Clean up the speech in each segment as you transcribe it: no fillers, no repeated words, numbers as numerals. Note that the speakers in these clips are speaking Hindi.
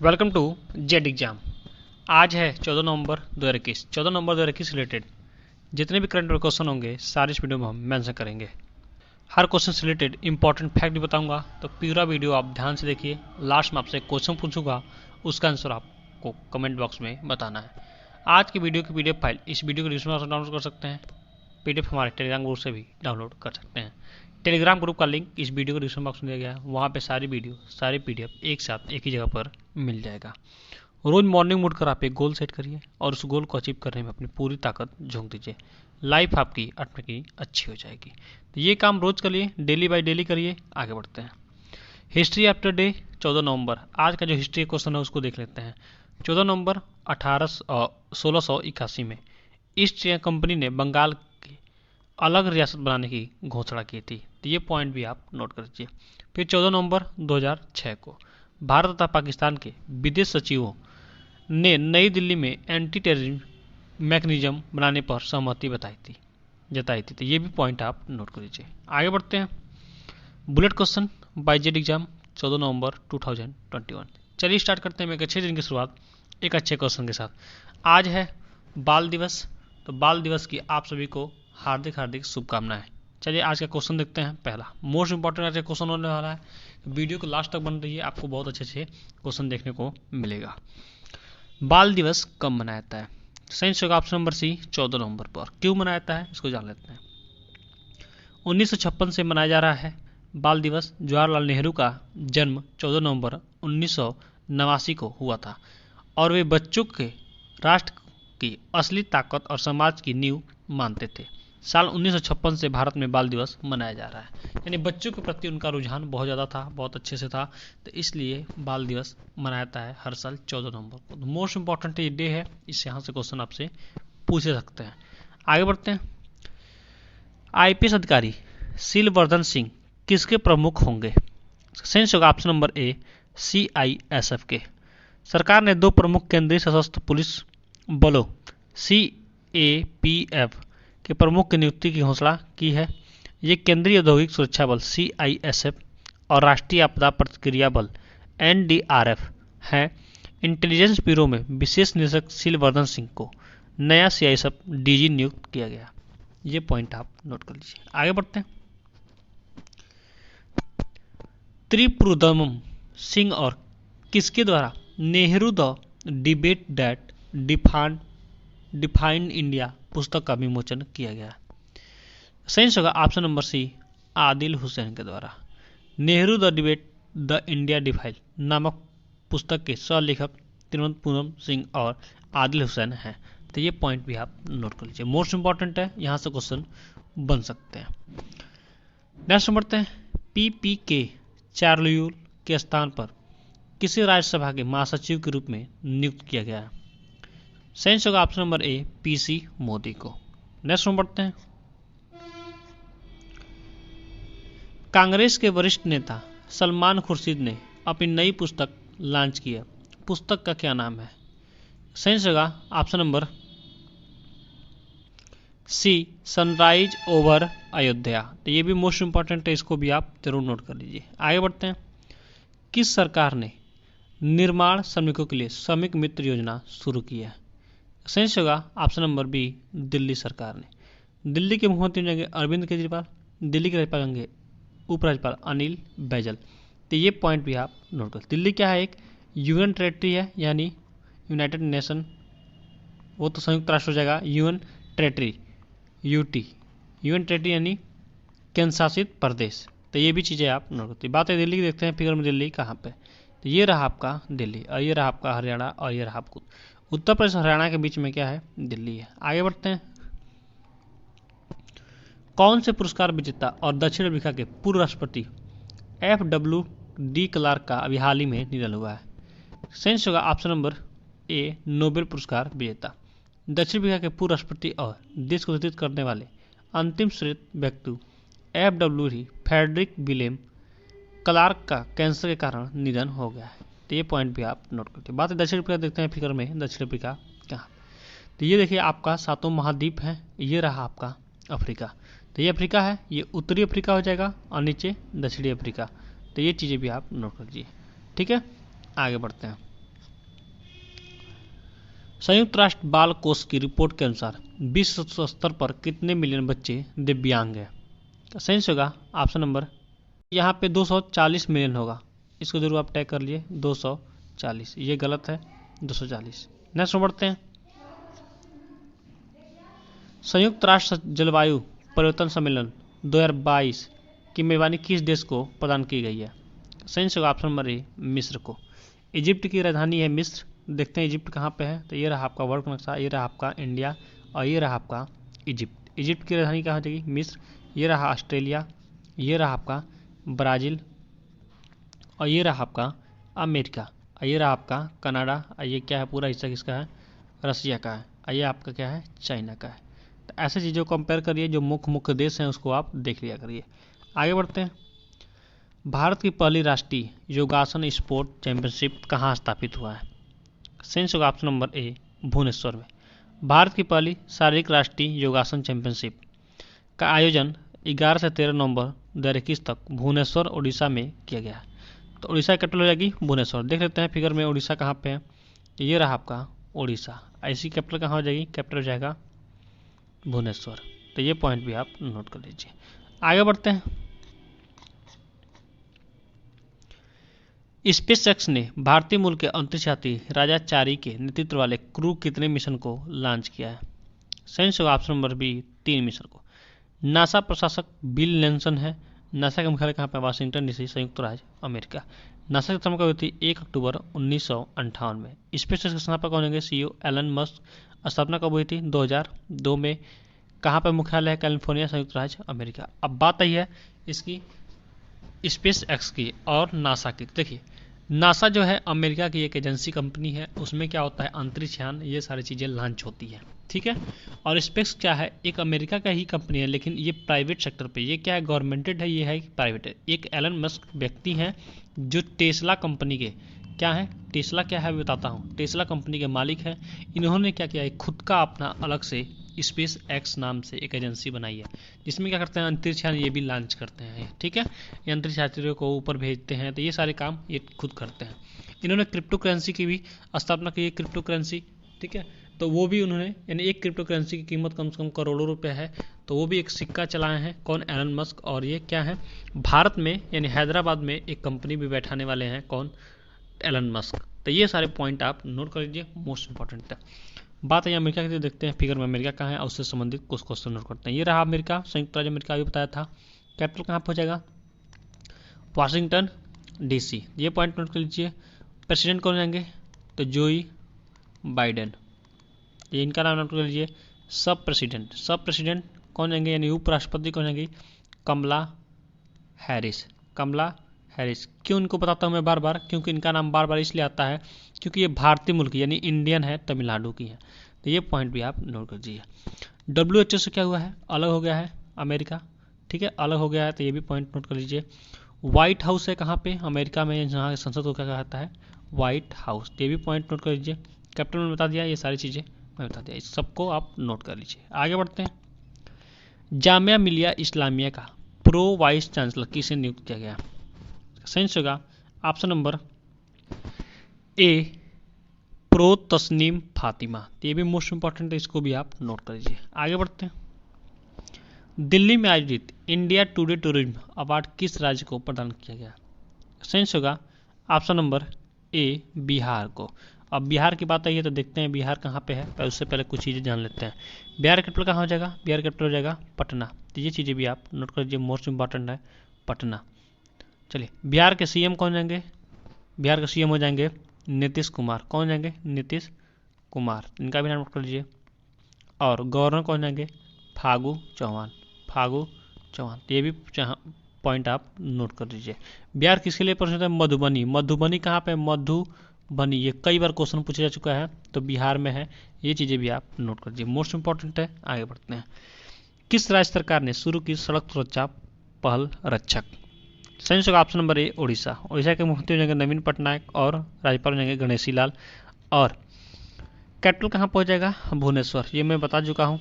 Welcome to Z exam. आज है 14 नवंबर 2021। 14 नवंबर 2021 से रिलेटेड जितने भी करंट क्वेश्चन होंगे सारे इस वीडियो में हम मेंशन करेंगे। हर क्वेश्चन से रिलेटेड इंपॉर्टेंट फैक्ट भी बताऊंगा, तो पूरा वीडियो आप ध्यान से देखिए। लास्ट में आपसे क्वेश्चन पूछूंगा, उसका आंसर आपको कमेंट बॉक्स में बताना है। आज की वीडियो की पीडीएफ फाइल इस वीडियो के डिस्क्रिप्शन में डाउनलोड कर सकते हैं। पीडीएफ हमारे टेलीग्राम ग्रुप से भी डाउनलोड कर सकते हैं। टेलीग्राम ग्रुप का लिंक इस वीडियो के डिस्क्रिप्शन बॉक्स में दिया गया है। वहाँ पे सारी वीडियो सारी पीडीएफ एक साथ एक ही जगह पर मिल जाएगा। रोज मॉर्निंग उठकर आप एक गोल सेट करिए और उस गोल को अचीव करने में अपनी पूरी ताकत झोंक दीजिए। लाइफ आपकी ऑटोमेटिकली अच्छी हो जाएगी। तो ये काम रोज करिए, डेली बाय डेली करिए। आगे बढ़ते हैं। हिस्ट्री आफ्टर डे 14 नवंबर। आज का जो हिस्ट्री क्वेश्चन है उसको देख लेते हैं। 14 नवंबर 1681 में ईस्ट इंडिया कंपनी ने बंगाल की अलग रियासत बनाने की घोषणा की थी। तो ये पॉइंट भी आप नोट कर लीजिए। फिर 14 नवंबर 2006 को भारत तथा पाकिस्तान के विदेश सचिवों ने नई दिल्ली में एंटी टेररिज्म मैकेनिज्म बनाने पर सहमति जताई थी। तो ये भी पॉइंट आप नोट कर लीजिए। आगे बढ़ते हैं। Bullet question by Z exam 14 नवंबर 2021। चलिए स्टार्ट करते हैं एक अच्छे दिन की शुरुआत एक अच्छे क्वेश्चन के साथ। आज है बाल दिवस, तो बाल दिवस की आप सभी को हार्दिक हार्दिक शुभकामनाएं। चलिए आज का क्वेश्चन देखते हैं। पहला मोस्ट इंपॉर्टेंट आज का क्वेश्चन होने वाला है, वीडियो को लास्ट तक बन रही है, आपको बहुत अच्छे अच्छे क्वेश्चन देखने को मिलेगा। बाल दिवस कब मनाया जाता है? सही होगा ऑप्शन नंबर सी 14 नवंबर पर। क्यों मनाया जाता है इसको जान लेते हैं। 1956 से मनाया जा रहा है बाल दिवस। जवाहरलाल नेहरू का जन्म 14 नवंबर 1989 को हुआ था और वे बच्चों के राष्ट्र की असली ताकत और समाज की नींव मानते थे। साल 1956 से भारत में बाल दिवस मनाया जा रहा है, यानी बच्चों के प्रति उनका रुझान बहुत ज़्यादा था, बहुत अच्छे से था, तो इसलिए बाल दिवस मनाया जाता है हर साल 14 नवंबर को। तो मोस्ट इंपॉर्टेंट ये डे है, इससे यहाँ से क्वेश्चन आपसे पूछ सकते हैं। आगे बढ़ते हैं। आईपीएस अधिकारी शीलवर्धन सिंह किसके प्रमुख होंगे? सही होगा ऑप्शन नंबर ए CISF के। सरकार ने 2 प्रमुख केंद्रीय सशस्त्र पुलिस बलों CAPF के प्रमुख की नियुक्ति की घोषणा की है। ये केंद्रीय औद्योगिक सुरक्षा बल CISF और राष्ट्रीय आपदा प्रतिक्रिया बल NDRF हैं। इंटेलिजेंस ब्यूरो में विशेष निदेशक शीलवर्धन सिंह को नया CISF DG नियुक्त किया गया। ये पॉइंट आप नोट कर लीजिए। आगे बढ़ते हैं। त्रिपुरदमन सिंह और किसके द्वारा Nehru the debate that defined India पुस्तक का विमोचन किया गया? सही होगा option number C Adil Hussain के द्वारा। Nehru the debate the India defined नामक पुस्तक के सह लेखक त्रिपुरदमन सिंह और आदिल हुसैन हैं। तो ये पॉइंट भी आप नोट कर लीजिए, मोस्ट इंपॉर्टेंट है, यहाँ से क्वेश्चन बन सकते हैं। नेक्स्ट बढ़ते हैं। PPK चार्ल्यूल के स्थान पर किसे राज्यसभा के महासचिव के रूप में नियुक्त किया गया है? सही होगा ऑप्शन नंबर ए PC मोदी को। नेक्स्ट बढ़ते हैं। कांग्रेस के वरिष्ठ नेता सलमान खुर्शीद ने अपनी नई पुस्तक लॉन्च की है। पुस्तक का क्या नाम है? सही होगा option number C sunrise over Ayodhya. तो ये भी मोस्ट इंपॉर्टेंट है, इसको भी आप जरूर नोट कर लीजिए। आगे बढ़ते हैं। किस सरकार ने निर्माण श्रमिकों के लिए श्रमिक मित्र योजना शुरू की है? सही होगा ऑप्शन नंबर बी दिल्ली सरकार ने। दिल्ली के मुख्यमंत्री होंगे अरविंद केजरीवाल, दिल्ली के राज्यपाल होंगे उपराज्यपाल अनिल बैजल। तो ये पॉइंट भी आप नोट कर। दिल्ली क्या है? एक यूएन टेरिटरी है, यानी यूनाइटेड नेशन, वो तो संयुक्त राष्ट्र हो जाएगा। UN territory UT, UN territory यानी केंद्र शासित प्रदेश। तो ये भी चीज़ें आप नोट करते हैं। बात है दिल्ली की, देखते हैं फिगर में दिल्ली कहाँ पे। तो ये रहा आपका दिल्ली और ये रहा आपका हरियाणा और ये रहा आपको उत्तर प्रदेश हरियाणा के बीच में क्या है? दिल्ली है। आगे बढ़ते हैं। कौन से पुरस्कार विजेता और दक्षिण अफ्रीका के पूर्व राष्ट्रपति FWD क्लार्क का अभी हाल ही में निधन हुआ है? सही होगा ऑप्शन नंबर ए नोबेल पुरस्कार विजेता। दक्षिण अफ्रीका के पूर्व राष्ट्रपति और देश को नेतृत्व करने वाले अंतिम श्रेष्ठ व्यक्ति FWD फ्रेडरिक विलियम क्लार्क का कैंसर के कारण निधन हो गया है। तो ये पॉइंट भी आप नोट करते हैं। बात है दक्षिण अफ्रीका, देखते हैं फिगर में दक्षिण अफ्रीका कहाँ। तो ये देखिए आपका 7वां महाद्वीप है, ये रहा आपका अफ्रीका। तो ये अफ्रीका है, ये उत्तरी अफ्रीका हो जाएगा और नीचे दक्षिणी अफ्रीका। तो ये चीज़ें भी आप नोट कर लीजिए, ठीक है। आगे बढ़ते हैं। संयुक्त राष्ट्र बाल कोष की रिपोर्ट के अनुसार विश्व स्तर पर कितने मिलियन बच्चे दिव्यांग हैं? सही होगा ऑप्शन नंबर यहाँ पे 240 मिलियन होगा। इसको जरूर आप टैग कर लिए 240, ये गलत है 240। नेक्स्ट बढ़ते हैं। संयुक्त राष्ट्र जलवायु परिवर्तन सम्मेलन 2022 की मेजबानी किस देश को प्रदान की गई है? सही होगा ऑप्शन नंबर ए मिस्र को। इजिप्ट की राजधानी है मिस्र। देखते हैं इजिप्ट कहाँ पे है, तो ये रहा आपका वर्ल्ड नक्शा, ये रहा आपका इंडिया और ये रहा आपका इजिप्ट। इजिप्ट की राजधानी कहाँ हो जाएगी? मिस्र। ये रहा ऑस्ट्रेलिया, ये रहा आपका ब्राज़ील और ये रहा आपका अमेरिका और ये रहा आपका कनाडा और ये क्या है पूरा हिस्सा किसका है? रसिया का है और ये आपका क्या है? चाइना का है। तो ऐसे चीज़ों को कंपेयर करिए, जो मुख्य देश हैं उसको आप देख लिया करिए। आगे बढ़ते हैं। भारत की पहली राष्ट्रीय योगासन स्पोर्ट चैंपियनशिप कहाँ स्थापित हुआ है? सही होगा ऑप्शन नंबर ए भुवनेश्वर में। भारत की पहली शारीरिक राष्ट्रीय योगासन चैंपियनशिप का आयोजन 11 से 13 नवंबर 2021 तक भुवनेश्वर उड़ीसा में किया गया है। तो उड़ीसा कैपिटल हो जाएगी भुवनेश्वर। देख लेते हैं फिगर में उड़ीसा कहाँ पे है। ये रहा आपका उड़ीसा। ऐसी कैपिटल कहाँ हो जाएगी? कैपिटल हो जाएगा भुवनेश्वर। तो ये पॉइंट भी आप नोट कर लीजिए। आगे बढ़ते हैं। स्पेस एक्स ने भारतीय मूल के अंतरिक्ष यात्री राजा चारी के नेतृत्व वाले क्रू कितने मिशन को लॉन्च किया है? सही होगा ऑप्शन नंबर बी 3 मिशन को। नासा प्रशासक बिल लेंसन है। नासा का मुख्यालय कहाँ पर? वाशिंगटन डीसी, संयुक्त राज्य अमेरिका। नासा की स्थापना हुई थी 1 अक्टूबर 1958 में। स्पेस एक्स के संस्थापक कौन होंगे? CEO Elon Musk. स्थापना कब हुई थी? 2002 में। कहाँ पर मुख्यालय है? कैलिफोर्निया, संयुक्त राज्य अमेरिका। अब बात आई है इसकी स्पेस एक्स की और नासा की। देखिए नासा जो है अमेरिका की एक एजेंसी कंपनी है, उसमें क्या होता है अंतरिक्ष यान ये सारी चीज़ें लॉन्च होती है, ठीक है। और स्पेस क्या है? एक अमेरिका का ही कंपनी है, लेकिन ये प्राइवेट सेक्टर पे, ये क्या है गवर्नमेंटेड है, ये है प्राइवेट है। एक एलन मस्क व्यक्ति हैं जो टेस्ला कंपनी के क्या है, टेस्ला क्या है बताता हूँ, टेस्ला कंपनी के मालिक है। इन्होंने क्या किया है खुद का अपना अलग से स्पेस एक्स नाम से एक एजेंसी बनाई है, जिसमें क्या करते हैं अंतरिक्ष यान ये भी लॉन्च करते हैं, ठीक है। ये अंतरिक्ष यात्रियों को ऊपर भेजते हैं, तो ये सारे काम ये खुद करते हैं। इन्होंने क्रिप्टो करेंसी की भी स्थापना की है, क्रिप्टो करेंसी, ठीक है। तो वो भी उन्होंने यानी एक क्रिप्टो करेंसी की कीमत कम से कम करोड़ों रुपए है, तो वो भी एक सिक्का चलाए हैं। कौन? Elon Musk. और ये क्या है भारत में यानी हैदराबाद में एक कंपनी भी बैठाने वाले हैं। कौन? Elon Musk. तो ये सारे पॉइंट आप नोट कर लीजिए, मोस्ट इंपॉर्टेंट है। बात है अमेरिका की, देखते हैं फिगर में अमेरिका कहाँ है और उससे संबंधित कुछ क्वेश्चन नोट करते हैं। ये रहा अमेरिका, संयुक्त राज्य अमेरिका भी बताया था। कैपिटल कहाँ पर हो जाएगा? Washington DC. ये पॉइंट नोट कर लीजिए। प्रेसिडेंट कौन जाएंगे? तो जोई बाइडेन, ये इनका नाम नोट कर लीजिए। सब प्रेसिडेंट कौन जाएंगे यानी उपराष्ट्रपति कौन जाएंगे? कमला हैरिस। कमला हैरिस। क्यों इनको बताता हूँ मैं बार बार? क्योंकि इनका नाम बार बार इसलिए आता है क्योंकि ये भारतीय मूल की यानी इंडियन है, तमिलनाडु की है। तो ये पॉइंट भी आप नोट कर लीजिए। WHO से क्या हुआ है? अलग हो गया है अमेरिका, ठीक है, अलग हो गया है, तो ये भी पॉइंट नोट कर लीजिए। व्हाइट हाउस है कहाँ पे? अमेरिका में, जहाँ संसद को क्या कहता है? White house. ये भी पॉइंट नोट कर लीजिए। कैपिटल में बता दिया, ये सारी चीज़ें मैं बता दिया, इस सबको आप नोट कर लीजिए। आगे बढ़ते हैं। जामिया मिलिया इस्लामिया का प्रो वाइस चांसलर किसे नियुक्त किया गया? सही होगा option number A prof Tasneem Fatima. ये भी मोस्ट इंपॉर्टेंट है, इसको भी आप नोट कर लीजिए। आगे बढ़ते हैं। दिल्ली में आयोजित इंडिया टुडे टूरिज्म अवार्ड किस राज्य को प्रदान किया गया? सही होगा ऑप्शन नंबर ए बिहार को। अब बिहार की बात आई है तो देखते हैं बिहार कहाँ पे है, पर उससे पहले कुछ चीज़ें जान लेते हैं। बिहार कैपिटल कहाँ हो जाएगा? बिहार कैपिटल हो जाएगा पटना। तो ये चीज़ें भी आप नोट कर लीजिए, मोस्ट इंपॉर्टेंट है पटना। चलिए बिहार के सीएम कौन जाएंगे? बिहार के सीएम हो जाएंगे नीतीश कुमार। कौन जाएंगे? नीतीश कुमार, इनका भी नाम नोट कर लीजिए। और गवर्नर कौन जाएंगे? फागू चौहान। फागू चौहान, ये भी पॉइंट आप नोट कर लीजिए। बिहार किसके लिए प्रसिद्ध है? मधुबनी। मधुबनी कहाँ पे? मधुबनी, ये कई बार क्वेश्चन पूछा जा चुका है, तो बिहार में है। ये चीज़ें भी आप नोट कर लीजिए, मोस्ट इंपॉर्टेंट है। आगे बढ़ते हैं। किस राज्य सरकार ने शुरू की सड़क सुरक्षा पहल रक्षक? सही होगा ऑप्शन नंबर ए उड़ीसा। उड़ीसा के मुख्यमंत्री हो जाएंगे नवीन पटनायक और राज्यपाल हो जाएंगे गणेशी लाल। और कैपिटल कहाँ पहुँच जाएगा? भुवनेश्वर, ये मैं बता चुका हूँ।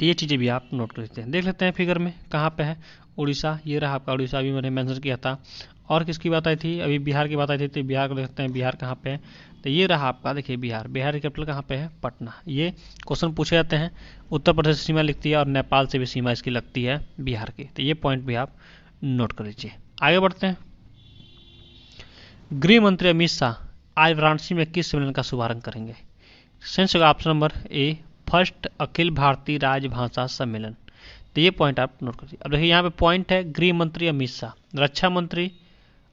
तो ये चीज़ें भी आप नोट कर लेते हैं। देख लेते हैं फिगर में कहाँ पे है उड़ीसा। ये रहा आपका उड़ीसा, अभी मैंने मेंशन किया था। और किसकी बात आई थी? अभी बिहार की बात आई थी, तो बिहार को देखते हैं बिहार कहाँ पे है। तो ये रहा आपका, देखिए बिहार। बिहार की कैपिटल कहाँ पे है? पटना। ये क्वेश्चन पूछे जाते हैं। उत्तर प्रदेश से सीमा लगती है और नेपाल से भी सीमा इसकी लगती है बिहार की। तो ये पॉइंट भी आप नोट कर लीजिए। आगे बढ़ते हैं। गृह मंत्री अमित शाह आज वाराणसी में किस सम्मेलन का शुभारंभ करेंगे? सेंस होगा ऑप्शन नंबर ए, फर्स्ट अखिल भारतीय राजभाषा सम्मेलन। तो ये पॉइंट आप नोट करिए। अब देखिए यहाँ पे पॉइंट है गृह मंत्री अमित शाह, रक्षा मंत्री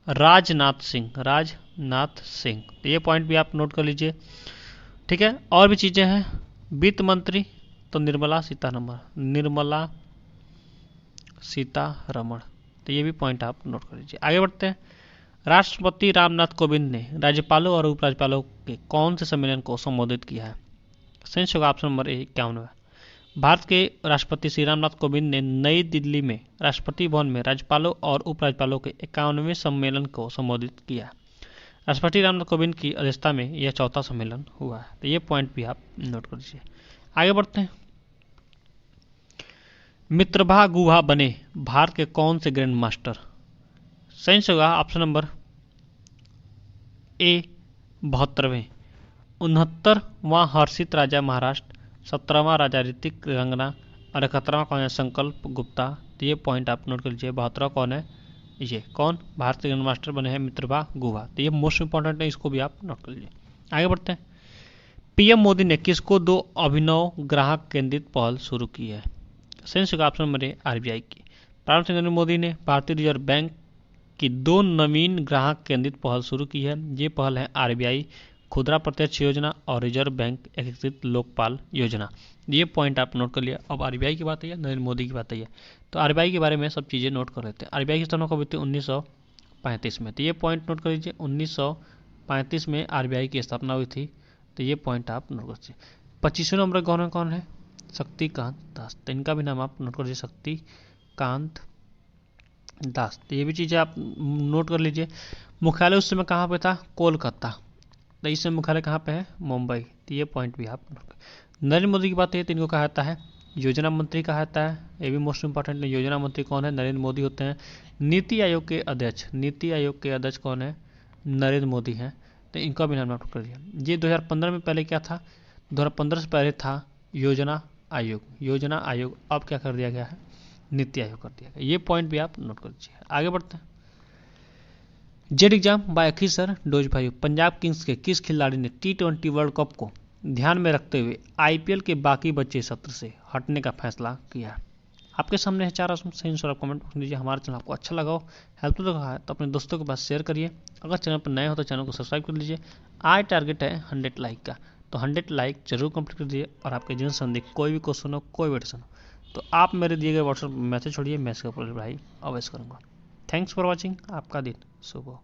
राजनाथ सिंह, राजनाथ सिंह। तो ये पॉइंट भी आप नोट कर लीजिए। ठीक है, और भी चीजें हैं। वित्त मंत्री तो निर्मला सीतारमण, निर्मला सीतारमण। तो ये भी पॉइंट आप नोट कर लीजिए। आगे बढ़ते हैं। राष्ट्रपति रामनाथ कोविंद ने राज्यपालों और उपराज्यपालों के कौन से सम्मेलन को संबोधित किया है? सेंस होगा ऑप्शन नंबर ए, 51। भारत के राष्ट्रपति श्री रामनाथ कोविंद ने नई दिल्ली में राष्ट्रपति भवन में राज्यपालों और उपराज्यपालों के 51वें सम्मेलन को संबोधित किया। राष्ट्रपति रामनाथ कोविंद की अध्यक्षता में यह चौथा सम्मेलन हुआ है। तो ये पॉइंट भी आप नोट कर लीजिए। आगे बढ़ते हैं। मित्रभा गुहा बने भारत के कौन से ग्रैंड मास्टर? सेंस होगा ऑप्शन नंबर ए, 72वें। 69वां हर्षित राजा महाराष्ट्र, 17वां राजा ऋतिक रंगना और 71वां कौन है? संकल्प गुप्ता। तो ये पॉइंट आप नोट कर लीजिए। 72वां कौन है? ये कौन? भारत के ग्रैंड मास्टर बने हैं मित्रभा गुहा। तो ये मोस्ट इंपॉर्टेंट है, इसको भी आप नोट कर लीजिए। आगे बढ़ते हैं। पीएम मोदी ने किसको 2 अभिनव ग्राहक केंद्रित पहल शुरू की है? सेंस होगा ऑप्शन नंबर ए, आरबीआई की। प्रधानमंत्री नरेंद्र मोदी ने भारतीय रिजर्व बैंक की 2 नवीन ग्राहक केंद्रित पहल शुरू की है। ये पहल है आरबीआई खुदरा प्रत्यक्ष योजना और रिजर्व बैंक एकीकृत लोकपाल योजना। ये पॉइंट आप नोट कर लिया। अब आरबीआई की बात है, नरेंद्र मोदी की बात है, तो आरबीआई के बारे में सब चीज़ें नोट कर लेते हैं। आरबीआई की स्थापना कब हुई थी? 1935 में। तो ये पॉइंट नोट कर लीजिए। 1935 में आरबीआई की स्थापना हुई थी। तो ये पॉइंट आप नोट कर लीजिए। 25वें नंबर गवर्नर कौन है? शक्तिकांत दास। तो इनका भी नाम आप नोट कर लीजिए, शक्तिकांत दास। तो ये भी चीज़ें आप नोट कर लीजिए। मुख्यालय उस समय कहाँ पे था? कोलकाता। तो इस समय मुख्यालय कहाँ पे है? मुंबई। तो ये पॉइंट भी आप नोट कर। नरेंद्र मोदी की बात है तो इनको कहा जाता है योजना मंत्री कहा जाता है। ये भी मोस्ट इंपॉर्टेंट है। योजना मंत्री कौन है? नरेंद्र मोदी होते हैं। नीति आयोग के अध्यक्ष, नीति आयोग के अध्यक्ष कौन है? नरेंद्र मोदी हैं। तो इनका भी नाम नोट कर लिया। ये 2015 में पहले क्या था? 2015 से पहले था योजना आयोग, योजना आयोग। अब क्या कर दिया गया है? नीति आयोग कर दिया गया। ये पॉइंट भी आप नोट कर लीजिए। आगे बढ़ते हैं। जेड एग्जाम बाय अखिसर डोज भाई, पंजाब किंग्स के किस खिलाड़ी ने T20 वर्ल्ड कप को ध्यान में रखते हुए आईपीएल के बाकी बचे सत्र से हटने का फैसला किया? आपके सामने है 4 ऑप्शन, सही आंसर आप कमेंट बॉक्स में दीजिए। हमारा चैनल आपको अच्छा लगा हो, हेल्पफुल लगा है तो अपने दोस्तों के पास शेयर करिए। अगर चैनल पर नए हो तो चैनल को सब्सक्राइब कर लीजिए। आज टारगेट है 100 लाइक का, तो 100 लाइक जरूर कंप्लीट कर दीजिए। और आपके जीवन संदेह कोई भी क्वेश्चन हो, कोई भी क्वेश्चन हो, तो आप मेरे दिए गए व्हाट्सएप मैसेज छोड़िए, मैं इसका रिप्लाई अवश्य करूँगा। Thanks for watching. आपका दिन शुभ हो।